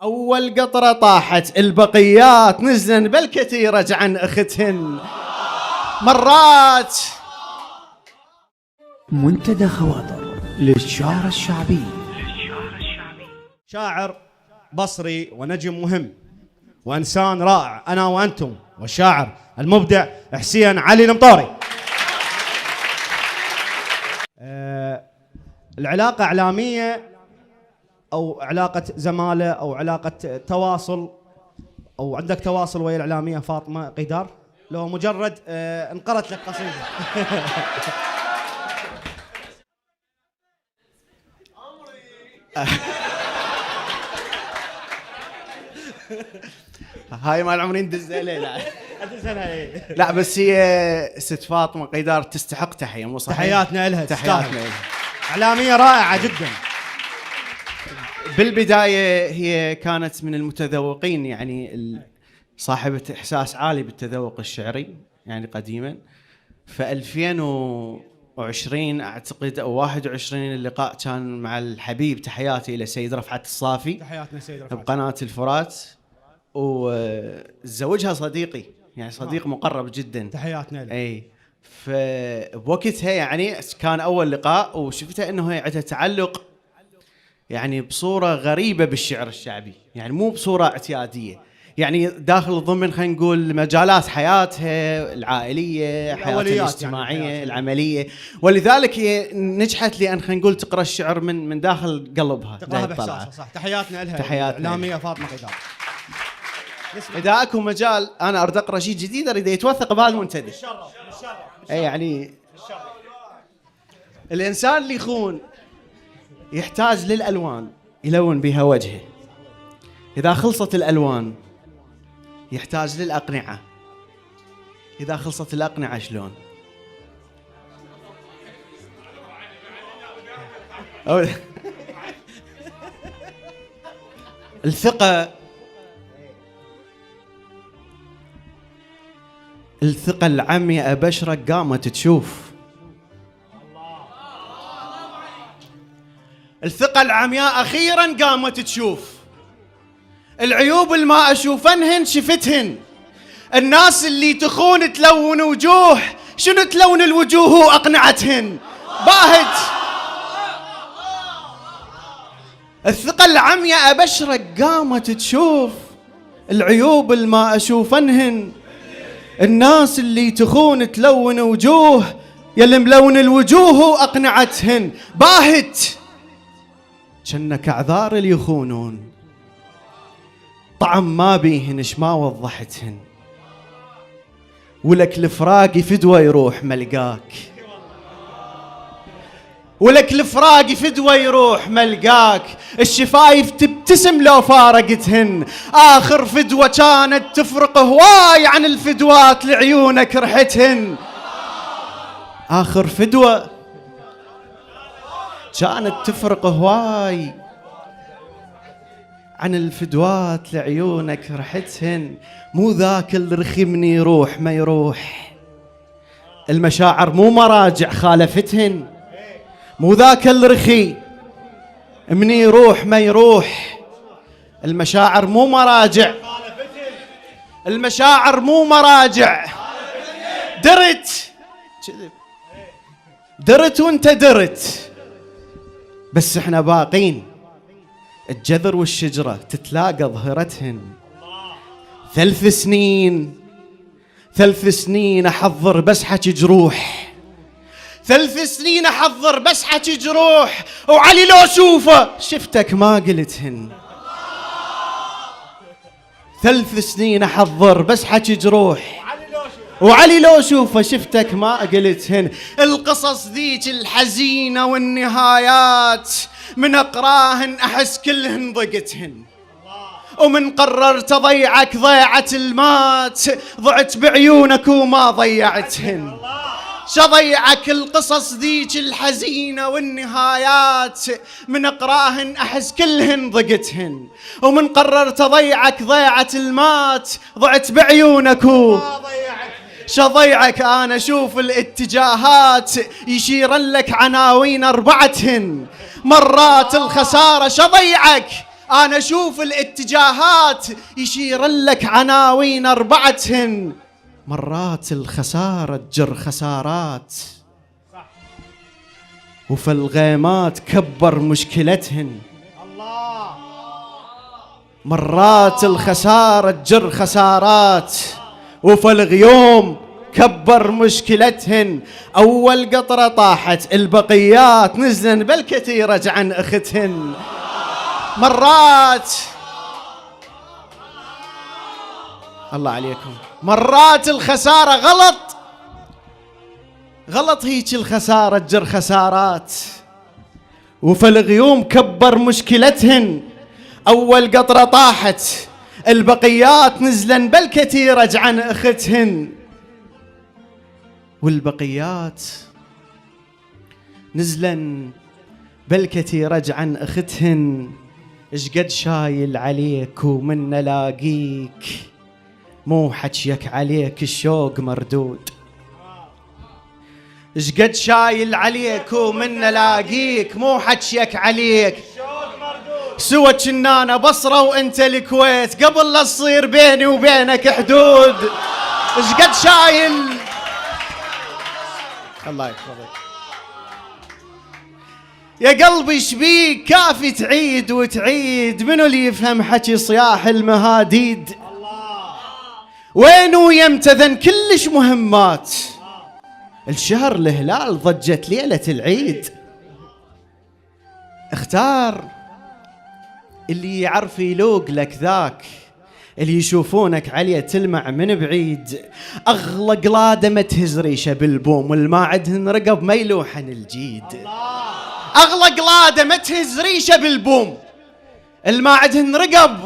أول قطرة طاحت البقيات نزلن بالكثير عن أختهن مرات. منتدى خواطر للشعر الشعبي. شاعر بصري ونجم مهم وإنسان رائع أنا وأنتم، والشاعر المبدع حسين علي المطوري. العلاقة إعلامية أو علاقة زمالة أو علاقة تواصل، أو عندك تواصل ويا الإعلامية فاطمة قيدار؟ لو مجرد انقرت لك قصيدة. هاي مال عمري ندز عليه. لا بس هي ست فاطمة قيدار تستحق تحية، مو صحيح؟ تحياتنا لها، تحياتنا لها، إعلامية رائعة جدا. بالبداية هي كانت من المتذوقين، يعني صاحبة إحساس عالي بالتذوق الشعري يعني قديما. في 2020 أعتقد أو 21 اللقاء كان مع الحبيب، تحياتي إلى سيد رفعت الصافي، تحياتنا سيد رفعت، بقناة الفرات، وزوجها صديقي يعني صديق مقرب جدا. تحياتنا له. اي فبوقتها يعني كان أول لقاء، وشفتها إنه هي عندها تعلق يعني بصورة غريبة بالشعر الشعبي، يعني مو بصورة اعتيادية، يعني داخل ضمن خلينا نقول مجالات حياتها العائلية، حياتها الاجتماعية يعني العملية، ولذلك هي نجحت لأن خلينا نقول تقرأ الشعر من داخل قلبها، تقراها بإحساسها. صح، تحياتنا لها، تحياتنا إعلامية فاطمة قيدار. إذا أكو مجال أنا أريد أقرأ شيء جديد، أريد يتوثق بهالمنتدى. أي يعني الإنسان اللي يخون يحتاج للألوان يلون بها وجهه، إذا خلصت الألوان يحتاج للأقنعة، إذا خلصت الأقنعة شلون؟ الثقة العمياء بشرك قامت تشوف، الثقة العمياء أخيرا قامت تشوف، العيوب اللي ما أشوفنهن شفتهن، الناس اللي تخون تلون وجوه، شنو تلون الوجوه وأقنعتهن؟ باهت الثقة العمياء بشرك قامت تشوف، العيوب اللي ما أشوفنهن، الناس اللي تخون تلون وجوه، يلي ملون الوجوه وأقنعتهن. باهت جنك أعذار اللي يخونون، طعم ما بيهن إش ما وضحتهن، ولك الفراق فدوى يروح ملقاك، ولك الفراق فدوى يروح ملقاك، الشفايف تبتسم لو فارقتهن، آخر فدوى كانت تفرق هواي عن الفدوات لعيونك رحتهن، آخر فدوى كانت تفرق هواي عن الفدوات لعيونك رحتهن، مو ذاك الرخي من يروح ما يروح، المشاعر مو مراجع خالفتهن، مو ذاك الرخي من يروح ما يروح، المشاعر مو مراجع، المشاعر مو مراجع، درت وانت درت، بس احنا باقين، الجذر والشجرة تتلاقى ظهرتهن، 3 سنين احضر بس حكي جروح، 3 سنين احضر بس حكي جروح، وعلي لو شوفه شفتك ما قلتهن، 3 سنين احضر بس حكي جروح، وعلي لو شوفه شفتك ما قلتهن، القصص ذيك الحزينة والنهايات من اقراهن احس كلهن ضقتهن، ومن قررت اضيعك ضيعت المات، ضعت بعيونك وما ضيعتهن، شضيعك القصص ذيك الحزينة والنهايات من اقراهن احس كلهن ضقتهن، ومن قررت اضيعك ضيعت المات، ضعت بعيونك شضيعك انا اشوف الاتجاهات يشيرن لك عناوين 4، مرات الخسارة شضيعك أنا أشوف الاتجاهات يشير لك عناوين أربعتهن. مرات الخسارة تجر خسارات، وفي الغيمات كبر مشكلتهن. مرات الخسارة تجر خسارات، وفي الغيوم كبر مشكلتهن. أول قطرة طاحت البقيات نزلن بالكثير عن أختهن. مرات الله عليكم، مرات الخسارة غلط هيك الخسارة تجر خسارات، وفي الغيوم كبر مشكلتهن. أول قطرة طاحت البقيات نزلن بالكثير عن أختهن. والبقيات نزلن بالكثير عن أختهن. اشقد شايل عليك ومن نلاقيك، مو حكيك عليك الشوق مردود. اشقد شايل عليك ومن نلاقيك، مو حكيك عليك سوى كنا انا بصرة وانت الكويت، قبل لا تصير بيني وبينك حدود. اشقد شايل الله يحفظك يا قلبي، شبيك كافي تعيد وتعيد، منو اللي يفهم حكي صياح المهاديد؟ وينو يمتذن كلش مهمات، الشهر الهلال ضجت ليلة العيد. اختار اللي يعرف يلوق لك ذاك، اللي يشوفونك عليه تلمع من بعيد. اغلى قلاده ما تهز ريشه بالبوم، والما عدهن رقب ما يلوحن الجيد. اغلى قلاده ما تهز ريشه بالبوم، الما عدهن رقب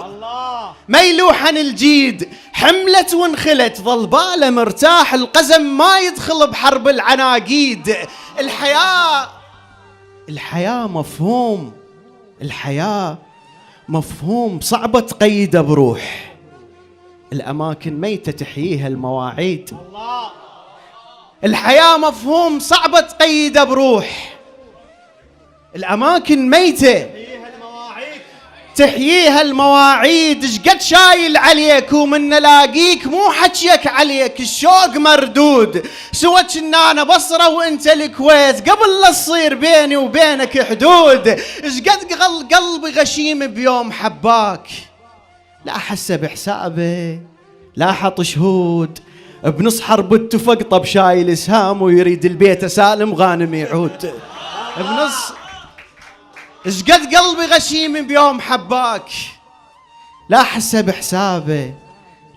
ما يلوحن الجيد. حملت وانخلت ظل باله مرتاح، القزم ما يدخل بحرب العناقيد. الحياة مفهوم، الحياة مفهوم صعبة تقيده بروح. الأماكن ميتة تحييها المواعيد. الحياة مفهوم صعبة تقيده بروح، الأماكن ميتة تحييها المواعيد. شقد شايل عليك ومن نلاقيك، مو حكيك عليك الشوق مردود. سوى كنا انا بصرة وانت الكويت، قبل لا تصير بيني وبينك حدود. شقد قلبي غشيم بيوم حباك، لا حس بحسابه لا حط شهود. بنص حرب اتفق طب شايل سهام، ويريد البيت سالم غانم يعود. بنص اشقد قلبي غشيم بيوم حباك، لا حسب حسابه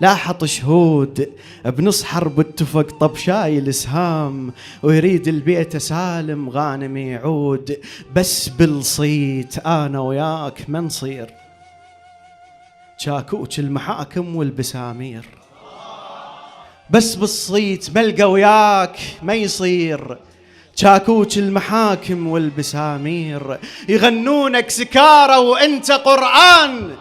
لا حط شهود. بنص حرب اتفق طب شايل سهام، ويريد البيت سالم غانم يعود. بس بالصيت انا وياك ما نصير شاكوك المحاكم والبسامير. بس بالصيت ملقى وياك ما يصير شاكوك المحاكم والبسامير. يغنونك سكارة وانت قرآن،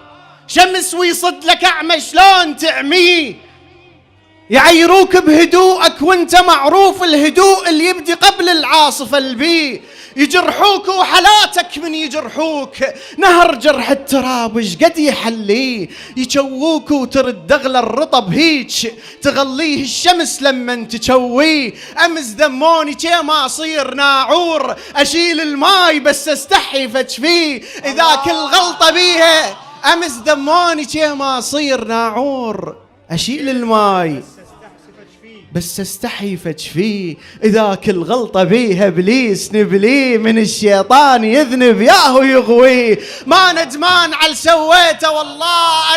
شمس ويصد لك أعمى شلون تعميه. يعيروك بهدوءك وانت معروف الهدوء اللي يبدي قبل العاصفة البي. يجرحوك وحلاتك من يجرحوك، نهر جرح التراب شقد يحليه. يجووك وترد اغلى الرطب هيج، تغليه الشمس لما تجويه. امس دموني كي ما اصير ناعور، اشيل الماي بس استحي فتشفيه. اذا كل غلطة بيها امس دموني كي ما اصير ناعور، اشيل الماي بس استحي فتشفيه. إذا كل غلطة بيها إبليس نبليه، من الشيطان يذنب ياهو يغويه. ما ندمان على سويته والله،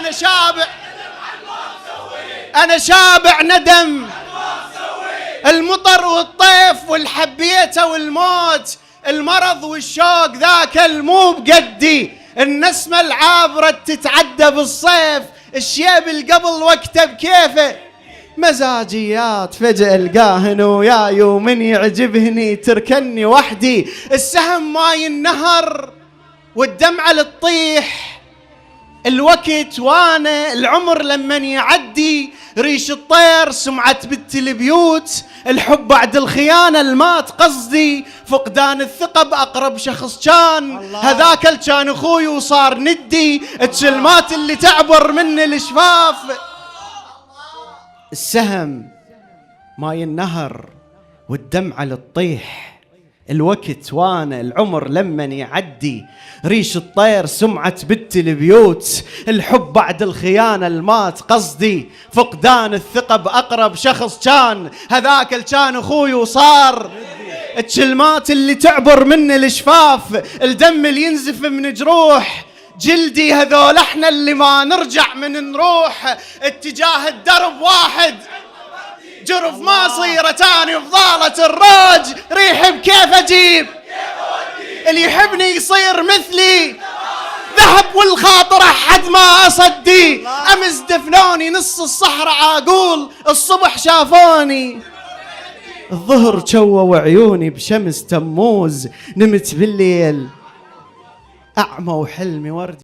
أنا شابع ندم. المطر والطيف والحبيته والموت، المرض والشوق ذاك المو بقدي. النسمة العابرة تتعدى بالصيف، الشيب القبل وقته بكيفه. مزاجيات فجأة القاهن وياي، ومن يعجبهني تركني وحدي. السهم ماي النهر والدمعة للطيح، الوقت وانا العمر لمن يعدي. ريش الطير سمعت بنت البيوت، الحب بعد الخيانة المات قصدي، فقدان الثقة بأقرب شخص كان، هذاك اللي كان أخوي وصار ندي، الكلمات اللي تعبر من الشفاف. السهم ماي النهر والدمعة للطيح، الوقت وانا العمر لمن يعدي، ريش الطير سمعة بنت البيوت، الحب بعد الخيانة المات قصدي، فقدان الثقة بأقرب شخص كان، هذاك اللي كان أخوي وصار الكلمات اللي تعبر من الشفاف، الدم اللي ينزف من جروح جلدي، هذول احنا اللي ما نرجع من نروح، اتجاه الدرب واحد جرف ما صيره تاني بضالة الراج، ريح بكيف اجيب اللي يحبني يصير مثلي، ذهب والخاطر حد ما اصدي، امس دفنوني نص الصحراء عاقول، الصبح شافوني الظهر شووا عيوني بشمس تموز، نمت بالليل اعمى وحلمي ورد.